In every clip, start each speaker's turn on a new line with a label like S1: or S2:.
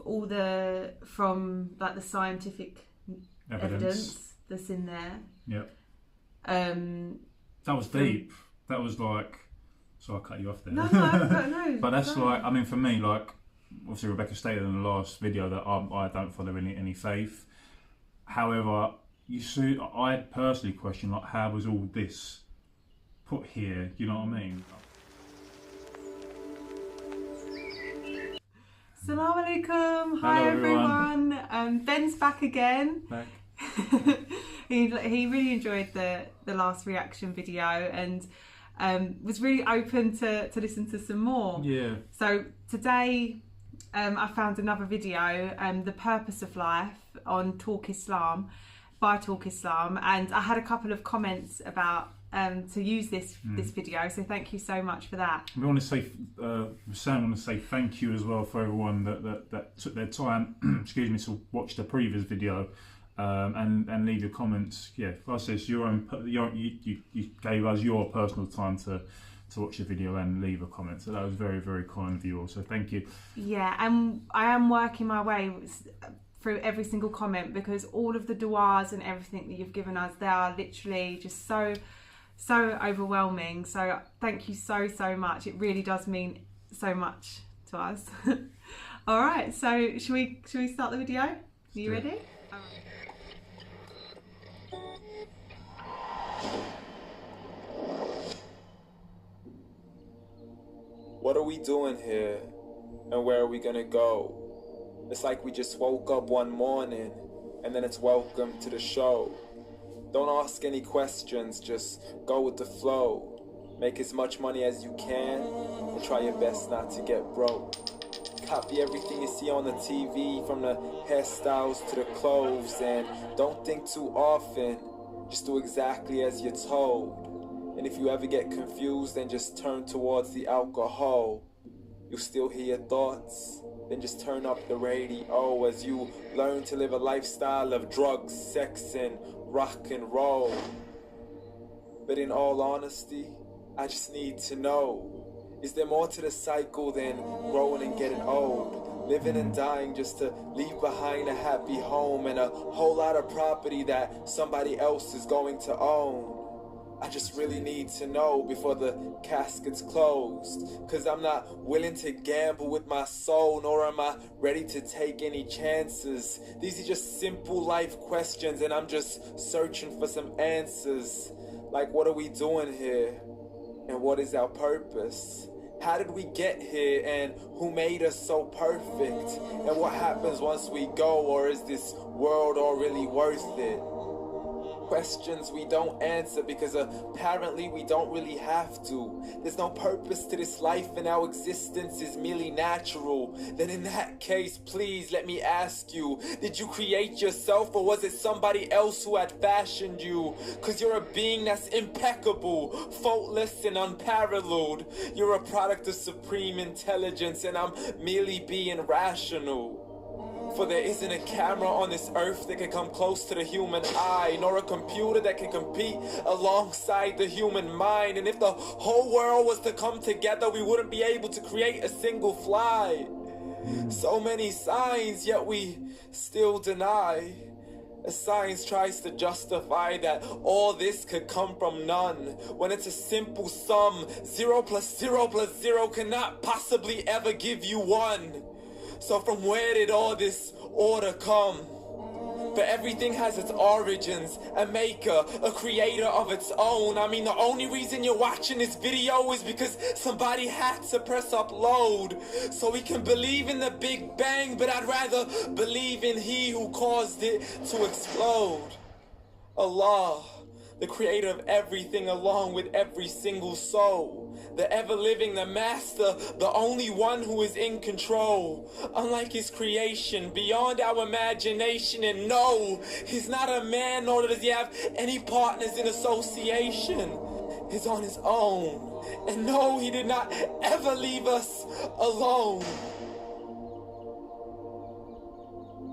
S1: all from like the scientific evidence that's in there.
S2: Yep. That was deep. That was like, so I cut you off there.
S1: No.
S2: But that's like, I mean, for me, like, obviously Rebecca stated in the last video that I don't follow any faith. However, you see, I personally question, like, how was all this put here? You know what I mean?
S1: Assalamu alaikum. Hi everyone. Ben's back again.
S2: Back.
S1: He really enjoyed the last reaction video and was really open to listen to some more.
S2: Yeah.
S1: So today I found another video, The Purpose of Life on Talk Islam, by Talk Islam, and I had a couple of comments about to use this video, so thank you so much for that.
S2: We want to say, Sam, want to say thank you as well for everyone that took their time, excuse me, to watch the previous video and leave your comments. Yeah, like I said, you gave us your personal time to watch the video and leave a comment, so that was very, very kind of you all, so thank you. Yeah,
S1: and I am working my way through every single comment, because all of the du'as and everything that you've given us, they are literally just so overwhelming. So thank you so much. It really does mean so much to us. All right, so should we start the video? Are you ready?
S3: What are we doing here? And where are we gonna go? It's like we just woke up one morning and then it's welcome to the show. Don't ask any questions, just go with the flow. Make as much money as you can and try your best not to get broke. Copy everything you see on the TV, from the hairstyles to the clothes, and don't think too often, just do exactly as you're told. And if you ever get confused, then just turn towards the alcohol. You'll still hear your thoughts, then just turn up the radio as you learn to live a lifestyle of drugs, sex, and rock and roll. But in all honesty, I just need to know, is there more to the cycle than growing and getting old? Living and dying just to leave behind a happy home and a whole lot of property that somebody else is going to own. I just really need to know before the casket's closed, 'cause I'm not willing to gamble with my soul, nor am I ready to take any chances. These are just simple life questions and I'm just searching for some answers. Like, what are we doing here? And what is our purpose? How did we get here, and who made us so perfect? And what happens once we go, or is this world all really worth it? Questions we don't answer because apparently we don't really have to. There's no purpose to this life and our existence is merely natural. Then in that case, please let me ask you, did you create yourself, or was it somebody else who had fashioned you? 'Cause you're a being that's impeccable, faultless and unparalleled. You're a product of supreme intelligence and I'm merely being rational. For there isn't a camera on this earth that can come close to the human eye, nor a computer that can compete alongside the human mind. And if the whole world was to come together, we wouldn't be able to create a single fly. So many signs, yet we still deny. As science tries to justify that all this could come from none, when it's a simple sum. 0 + 0 + 0 cannot possibly ever give you 1. So from where did all this order come? But everything has its origins, a maker, a creator of its own. I mean, the only reason you're watching this video is because somebody had to press upload. So we can believe in the Big Bang, but I'd rather believe in He who caused it to explode. Allah, the creator of everything along with every single soul. The ever-living, the master, the only one who is in control. Unlike his creation, beyond our imagination. And no, he's not a man, nor does he have any partners in association. He's on his own. And no, he did not ever leave us alone.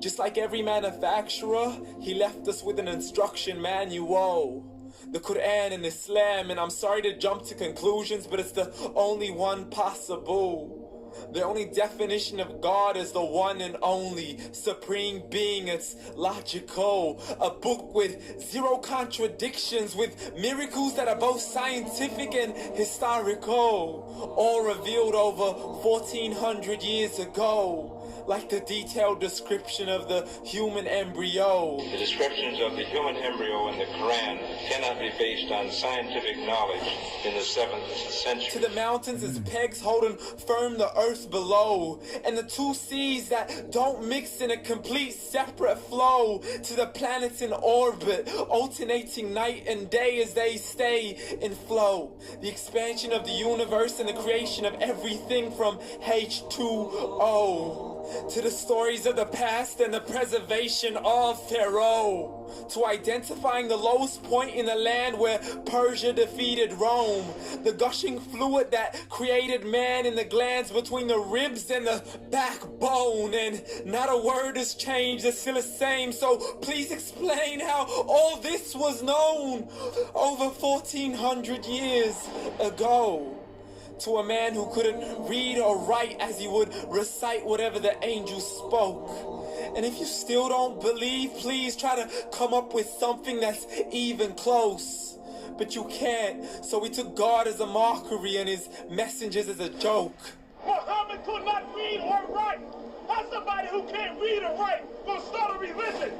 S3: Just like every manufacturer, he left us with an instruction manual. The Quran and Islam, and I'm sorry to jump to conclusions, but it's the only one possible. The only definition of God is the one and only supreme being. It's logical. A book with zero contradictions, with miracles that are both scientific and historical, all revealed over 1400 years ago. Like the detailed description of the human embryo.
S4: The descriptions of the human embryo in the Quran cannot be based on scientific knowledge in the 7th century.
S3: To the mountains as pegs holding firm the earth below, and the two seas that don't mix in a complete separate flow. To the planets in orbit, alternating night and day as they stay in flow. The expansion of the universe and the creation of everything from H2O. To the stories of the past and the preservation of Pharaoh. To identifying the lowest point in the land where Persia defeated Rome. The gushing fluid that created man in the glands between the ribs and the backbone. And not a word has changed, it's still the same. So please explain how all this was known over 1400 years ago. To a man who couldn't read or write as he would recite whatever the angels spoke. And if you still don't believe, please try to come up with something that's even close. But you can't, so we took God as a mockery and his messengers as a joke.
S5: Muhammad could not read or write. How's somebody who can't read or write gonna start a religion?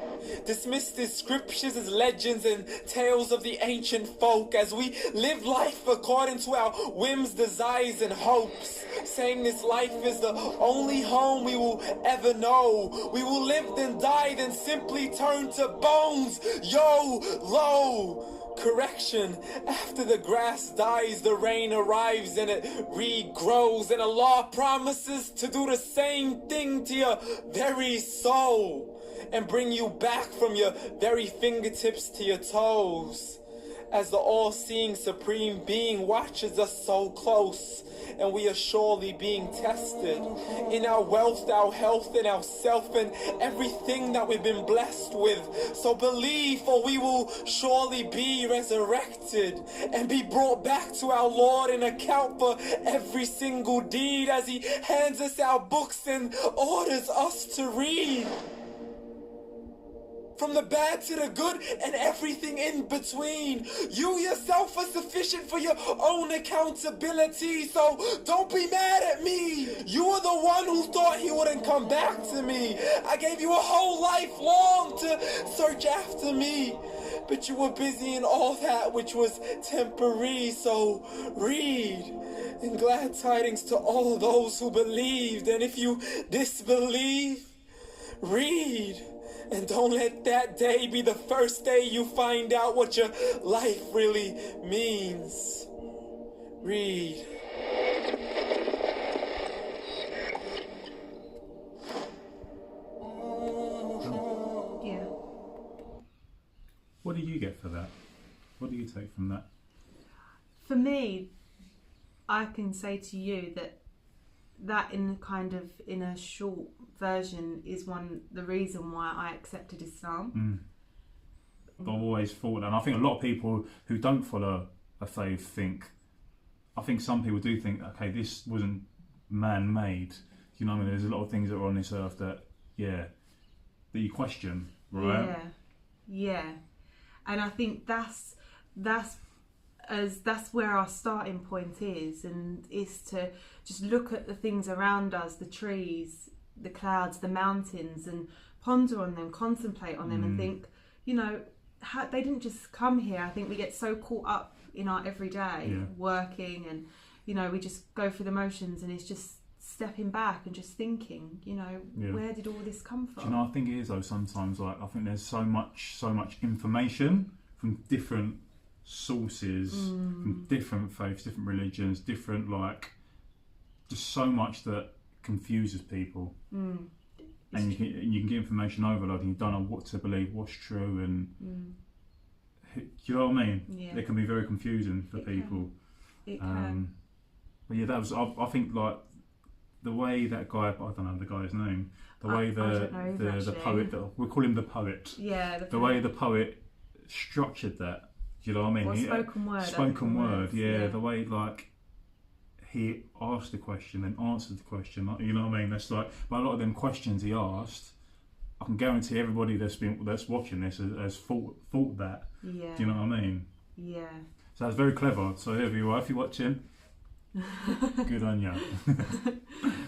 S3: Dismiss the scriptures as legends and tales of the ancient folk as we live life according to our whims, desires, and hopes. Saying this life is the only home we will ever know. We will live then die, then simply turn to bones. YOLO! Correction, after the grass dies, the rain arrives and it regrows, and Allah promises to do the same thing to your very soul and bring you back from your very fingertips to your toes. As the all-seeing supreme being watches us so close, and we are surely being tested in our wealth, our health, and our self, and everything that we've been blessed with. So believe, for we will surely be resurrected and be brought back to our Lord and account for every single deed as he hands us our books and orders us to read. From the bad to the good and everything in between. You yourself are sufficient for your own accountability, so don't be mad at me. You are the one who thought he wouldn't come back to me. I gave you a whole life long to search after me, but you were busy in all that which was temporary, so read. And glad tidings to all those who believed, and if you disbelieve, read. And don't let that day be the first day you find out what your life really means. Read.
S1: Yeah.
S2: What do you get for that? What do you take from that?
S1: For me, I can say to you that in a short version is the reason why I accepted Islam.
S2: I've always thought, and I think a lot of people who don't follow a faith I think some people do think, okay, this wasn't man-made. You know what I mean? There's a lot of things that are on this earth that you question, right?
S1: Yeah. And I think that's where our starting point is, and is to just look at the things around us, the trees, the clouds, the mountains, and ponder on them, contemplate on them, and think, they didn't just come here. I think we get so caught up in our everyday working, and we just go through the motions, and it's just stepping back and just thinking, where did all this come from?
S2: Do you know, I think it is though. Sometimes, I think there's so much information from different sources, from different faiths, different religions, different just so much that confuses people. And you can get information overload, and you don't know what to believe, what's true, and do you know what I mean?
S1: Yeah.
S2: It can be very confusing for people.
S1: It can.
S2: But yeah, that was. I think the way that guy, I don't know the guy's name. The way the poet, we'll call him the poet.
S1: Yeah.
S2: The way the poet structured that. Do you know what I mean?
S1: Spoken word.
S2: Spoken word. Yeah. The way he asked the question and answered the question. You know what I mean? That's like, but a lot of them questions he asked, I can guarantee everybody that's watching this has thought that.
S1: Yeah.
S2: Do you know what I mean?
S1: Yeah.
S2: So that's very clever. So if you're watching, good on you.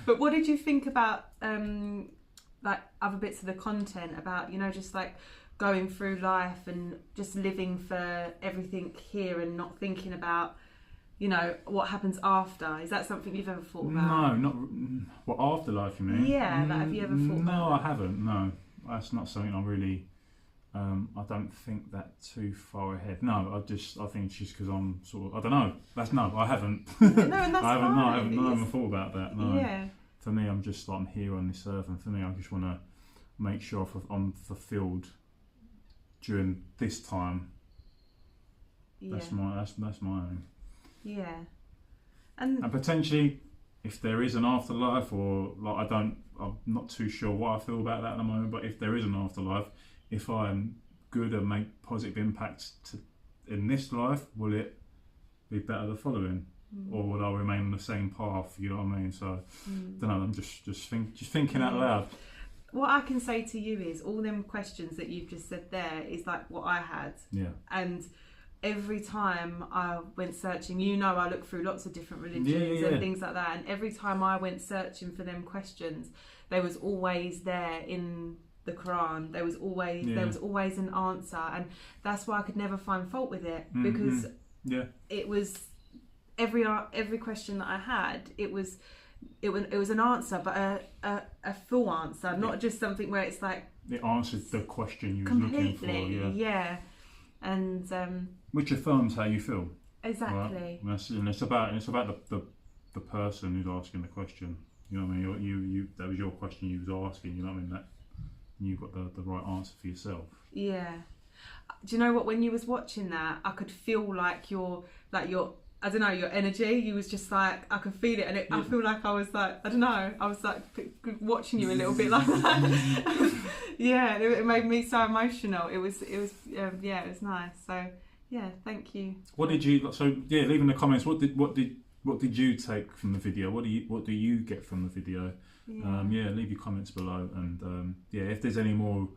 S1: But what did you think about like other bits of the content about, you know, just like going through life and just living for everything here and not thinking about, you know, what happens after? Is that something you've ever thought about?
S2: No, not what, afterlife, you mean?
S1: Yeah, like, have you ever thought about
S2: No,
S1: that?
S2: I haven't. No, that's not something I really. I don't think that too far ahead. No, I think it's just because I'm sort of. I don't know. I haven't.
S1: No, and that's
S2: I haven't.
S1: fine.
S2: No, I haven't thought about that. No.
S1: Yeah.
S2: For me, I'm here on this earth, and for me, I just want to make sure I'm fulfilled during this time.
S1: Yeah.
S2: That's my aim.
S1: Yeah. And
S2: And potentially, if there is an afterlife, or like I'm not too sure what I feel about that at the moment. But if there is an afterlife, if I am good and make positive impacts in this life, will it be better the following, or will I remain on the same path? You know what I mean? So, don't know. I'm just thinking out loud.
S1: what I can say to you is all them questions that you've just said there is like what I had.
S2: Yeah.
S1: And every time I went searching, you know, I look through lots of different religions
S2: Yeah.
S1: and things like that. And every time I went searching for them questions, they was always there in the Quran. There was always an answer, and that's why I could never find fault with it, because it was every question that I had. It was an answer, but a full answer, not just something where it's like
S2: it answered the question you were
S1: completely.
S2: looking for.
S1: Yeah. And
S2: which affirms how you feel.
S1: exactly.
S2: Right? And it's about the person who's asking the question. You know what I mean? You that was your question you was asking. You know what I mean? That you got the right answer for yourself.
S1: Yeah. Do you know what? When you was watching that, I could feel like your I don't know, your energy. You was just like, I could feel it, and I feel like I was like, I don't know, I was like watching you a little bit like that. Yeah, it made me so emotional. It was nice. So yeah, thank you.
S2: What did you? So yeah, leave in the comments. What did you take from the video? What do you get from the video?
S1: Yeah.
S2: Leave your comments below, and if there's any more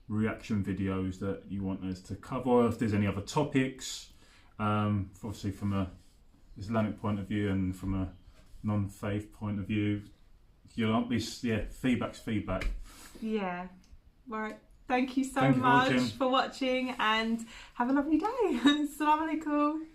S2: reaction videos that you want us to cover, or if there's any other topics, obviously from a Islamic point of view and from a non-faith point of view, feedback's feedback.
S1: Yeah. Right. Thank you so much for watching, and have a lovely day. Assalamu alaikum.